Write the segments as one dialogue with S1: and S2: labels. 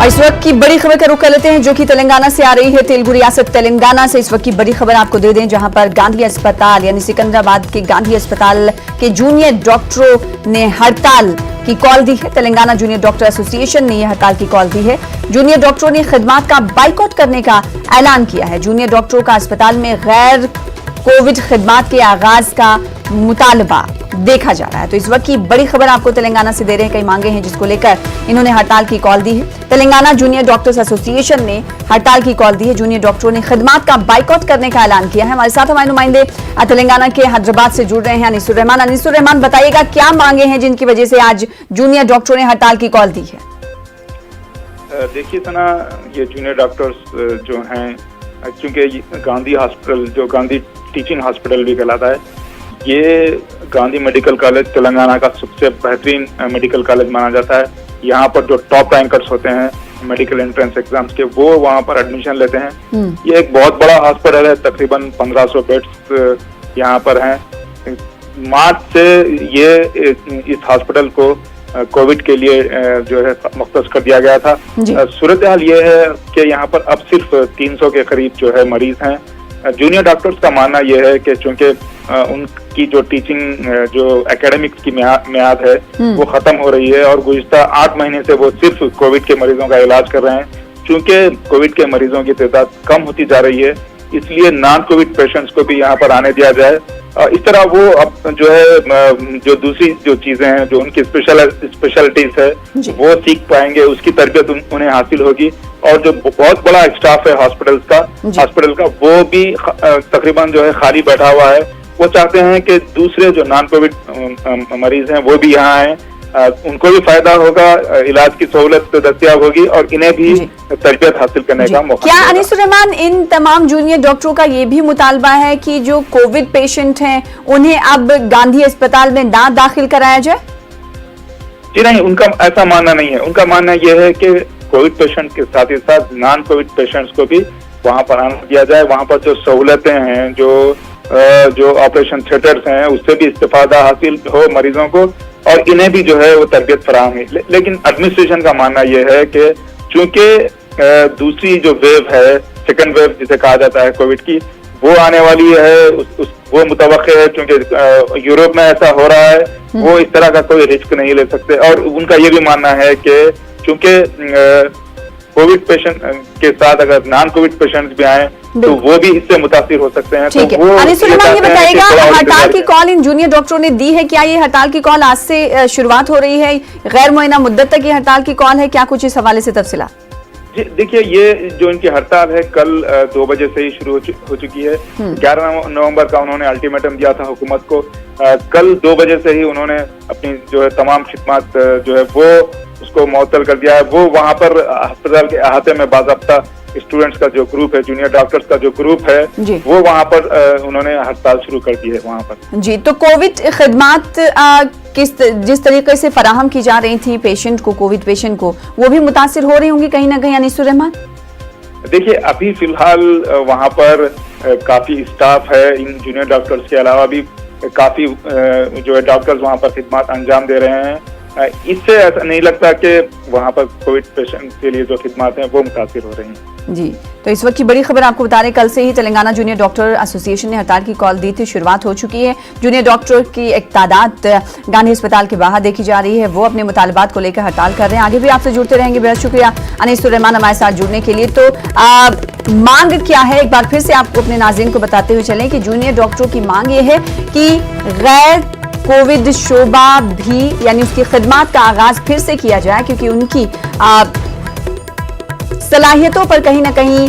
S1: और इस वक्त की बड़ी खबर का रुख कर लेते हैं जो कि तेलंगाना से आ रही है। तेलुगु रियासत तेलंगाना से इस वक्त की बड़ी खबर आपको दे दें, जहां पर गांधी अस्पताल यानी सिकंदराबाद के गांधी अस्पताल के जूनियर डॉक्टरों ने हड़ताल की कॉल दी है। तेलंगाना जूनियर डॉक्टर एसोसिएशन ने यह हड़ताल की कॉल दी है। जूनियर डॉक्टरों ने खिदमात का बाइकआउट करने का ऐलान किया है। जूनियर डॉक्टरों का अस्पताल में गैर कोविड खिदमात के आगाज का मुतालबा देखा जा रहा है। तो इस वक्त की बड़ी खबर आपको तेलंगाना से दे रहे हैं। कई मांगे हैं जिसको लेकर इन्होंने हड़ताल की कॉल दी है। तेलंगाना जूनियर डॉक्टर्स एसोसिएशन ने हड़ताल की कॉल दी है। जूनियर डॉक्टरों ने खिदमात का बाइकआउट करने का ऐलान किया है। हमारे साथ हमारे नुमाइंदे तेलंगाना के हैदराबाद से जुड़ रहे हैं अनीसुर रहमान। अनीसुर रहमान, बताइएगा क्या मांगे हैं जिनकी वजह से आज जूनियर डॉक्टरों ने हड़ताल की कॉल दी है?
S2: देखिए सना, ये जूनियर डॉक्टर्स जो हैं, क्योंकि गांधी हॉस्पिटल जो गांधी टीचिंग हॉस्पिटल भी कहलाता है, ये गांधी मेडिकल कॉलेज तेलंगाना का सबसे बेहतरीन मेडिकल कॉलेज माना जाता है। यहाँ पर जो टॉप रैंकर्स होते हैं मेडिकल एंट्रेंस एग्जाम्स के, वो वहाँ पर एडमिशन लेते हैं। ये एक बहुत बड़ा हॉस्पिटल है, तकरीबन 1500 बेड्स यहाँ पर हैं। मार्च से ये इस हॉस्पिटल को कोविड के लिए जो है मुख्तस कर दिया गया था। सूरत हाल ये है कि यहाँ पर अब सिर्फ 300 के करीब जो है मरीज हैं। जूनियर डॉक्टर्स का मानना यह है कि चूंकि उनकी जो टीचिंग जो एकेडमिक्स की मियाद है वो खत्म हो रही है और गुज़िश्ता 8 महीने से वो सिर्फ कोविड के मरीजों का इलाज कर रहे हैं। चूंकि कोविड के मरीजों की तादाद कम होती जा रही है, इसलिए नॉन कोविड पेशेंट्स को भी यहाँ पर आने दिया जाए। इस तरह वो अब जो है जो दूसरी जो चीजें हैं, जो उनकी स्पेशलिटीज है, वो सीख पाएंगे, उसकी तरबियत उन्हें हासिल होगी। और जो बहुत बड़ा स्टाफ है हॉस्पिटल का वो भी तकरीबन जो है खाली बैठा हुआ है। वो चाहते हैं कि दूसरे जो नॉन कोविड मरीज हैं वो भी यहाँ आए, उनको भी फायदा होगा, इलाज की सहूलत दस्तयाब होगी और इन्हें भी तरबियत हासिल करने का मौका।
S1: क्या अनीसुर रहमान, इन तमाम जूनियर डॉक्टरों का ये भी मुतालबा है कि जो कोविड पेशेंट हैं उन्हें अब गांधी अस्पताल में ना दाखिल कराया जाए?
S2: जी नहीं, उनका ऐसा मानना नहीं है। उनका मानना यह है कि कोविड पेशेंट के साथ ही साथ नॉन कोविड पेशेंट्स को भी वहाँ पर आना दिया जाए। वहाँ पर जो सहूलतें हैं, जो ऑपरेशन थिएटर्स हैं, उससे भी इस्तेफादा हासिल हो मरीजों को और इन्हें भी जो है वो तरबियत फराहम है। लेकिन एडमिनिस्ट्रेशन का मानना यह है कि चूंकि दूसरी जो वेव है, सेकंड वेव जिसे कहा जाता है कोविड की, वो आने वाली है, वो मुतवक्के है। क्योंकि यूरोप में ऐसा हो रहा है, वो इस तरह का कोई रिस्क नहीं ले सकते। और उनका ये भी मानना है कि चूंकि कोविड पेशेंट के साथ अगर नॉन कोविड पेशेंट्स भी आए तो वो भी इससे मुतासिर हो सकते हैं।
S1: ठीक है, अनीसुर रहमान, ये बताइएगा हड़ताल की कॉल इन जूनियर डॉक्टरों ने दी है, क्या ये हड़ताल की कॉल आज से शुरुआत हो रही है, गैर मुअय्यना मुद्दत तक ये हड़ताल की कॉल है? क्या कुछ इस हवाले से तफसीला?
S2: जी देखिए, ये जो इनकी हड़ताल है कल 2 बजे से ही शुरू हो चुकी है। 11 नवंबर का उन्होंने अल्टीमेटम दिया था हुकूमत को। कल 2 बजे से ही उन्होंने अपनी जो है तमाम खिदमत जो है वो उसको मुअत्तल कर दिया है। वो वहाँ पर अस्पताल के अहाते में बाज़ाब्ता स्टूडेंट्स का जो ग्रुप है, जूनियर डॉक्टर्स का जो ग्रुप है, वो वहाँ पर उन्होंने हड़ताल शुरू कर दी है वहाँ पर। जी,
S1: तो कोविड खिदमत जिस तरीके से फराहम की जा रही थी पेशेंट को, कोविड पेशेंट को, वो भी मुतासिर हो रही होंगी कहीं ना कहीं अनीसुर रहमान?
S2: देखिए, अभी फिलहाल वहाँ पर काफी स्टाफ है। इन जूनियर डॉक्टर्स के अलावा भी काफी जो है डॉक्टर्स वहाँ पर खिदमत अंजाम दे रहे हैं। इससे ऐसा नहीं लगता कि वहाँ पर कोविड पेशेंट के लिए जो खिदमत हैं वो मुतासिर हो रही हैं।
S1: जी, तो इस वक्त की बड़ी खबर आपको बता रहे हैं, कल से ही तेलंगाना जूनियर डॉक्टर एसोसिएशन ने हड़ताल की कॉल दी थी, शुरुआत हो चुकी है। जूनियर डॉक्टर की एक तादाद गांधी अस्पताल के बाहर देखी जा रही है, वो अपने मुतालबात को लेकर हड़ताल कर रहे हैं। आगे भी आपसे जुड़ते रहेंगे। बेहद शुक्रिया अनीसुर रहमान हमारे साथ जुड़ने के लिए। तो मांग क्या है, एक बार फिर से आपको अपने नाज़रीन को बताते हुए चलें कि जूनियर डॉक्टरों की मांग ये है कि गैर कोविड शोबा भी यानी उसकी खिदमत का आगाज फिर से किया जाए, क्योंकि उनकी सलाहियतों पर कहीं ना कहीं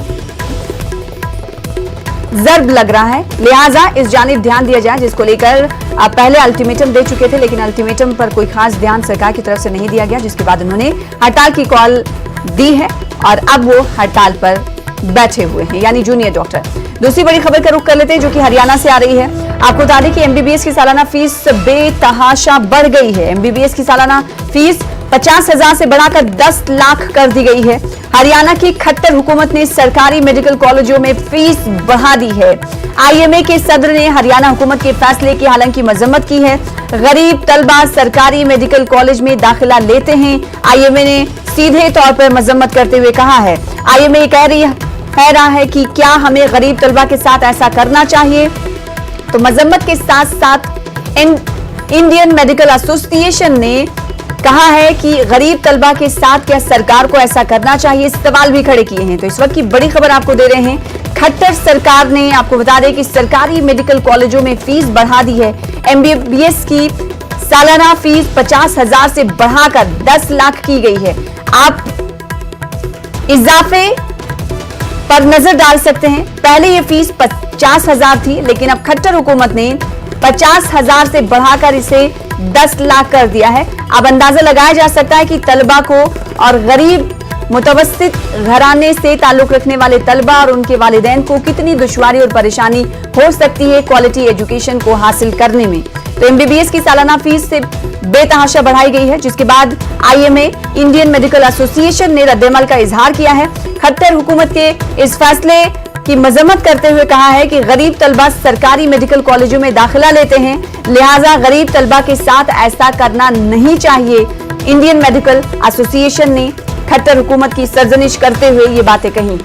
S1: ज़र्ब लग रहा है। लिहाजा इस जानिब ध्यान दिया जाए, जिसको लेकर पहले अल्टीमेटम दे चुके थे, लेकिन अल्टीमेटम पर कोई खास ध्यान सरकार की तरफ से नहीं दिया गया, जिसके बाद उन्होंने हड़ताल की कॉल दी है और अब वो हड़ताल पर बैठे हुए हैं, यानी जूनियर डॉक्टर। दूसरी बड़ी खबर का रुख कर लेते हैं जो कि हरियाणा से आ रही है। आपको बता दें कि एमबीबीएस की सालाना फीस बेतहाशा बढ़ गई है। एमबीबीएस की सालाना फीस 50,000 से बढ़ाकर 10 लाख कर दी गई है। हरियाणा की खट्टर हुकूमत ने सरकारी मेडिकल कॉलेजों में फीस बढ़ा दी है। आईएमए के सदर ने हरियाणा हुकूमत के फैसले की हालांकि मजम्मत की है। गरीब तलबा सरकारी मेडिकल कॉलेज में दाखिला लेते हैं। आईएमए ने सीधे तौर पर मजम्मत करते हुए कहा है। आईएमए कह रहा है कि क्या हमें गरीब तलबा के साथ ऐसा करना चाहिए। तो मजम्मत के साथ साथ इंडियन मेडिकल एसोसिएशन ने कहा है कि गरीब तलबा के साथ क्या सरकार को ऐसा करना चाहिए, सवाल भी खड़े किए हैं। तो इस वक्त की बड़ी खबर आपको दे रहे हैं। खट्टर सरकार ने, आपको बता दें कि सरकारी मेडिकल कॉलेजों में फीस बढ़ा दी है। एमबीबीएस की सालाना फीस 50,000 से बढ़ाकर 10 लाख की गई है। आप इजाफे पर नजर डाल सकते हैं। पहले ये फीस 50,000 थी, लेकिन अब खट्टर हुकूमत ने 50,000 से बढ़ाकर इसे 10 लाख कर दिया है। अब अंदाजा लगाया जा सकता है कि तलबा को और गरीब मुतवस्सित घराने से ताल्लुक रखने वाले तलबा और उनके वालिदैन को कितनी दुश्वारी और परेशानी हो सकती है क्वालिटी एजुकेशन को हासिल करने में। तो एमबीबीएस की सालाना फीस से बेतहाशा बढ़ाई गई है, जिसके बाद आईएमए इंडियन मेडिकल एसोसिएशन ने रद्देमल का इजहार किया है। खट्टर हुकूमत के इस फैसले की मजम्मत करते हुए कहा है कि गरीब तलबा सरकारी मेडिकल कॉलेजों में दाखिला लेते हैं, लिहाजा गरीब तलबा के साथ ऐसा करना नहीं चाहिए। इंडियन मेडिकल एसोसिएशन ने खट्टर हुकूमत की सरजनिश करते हुए ये बातें कही।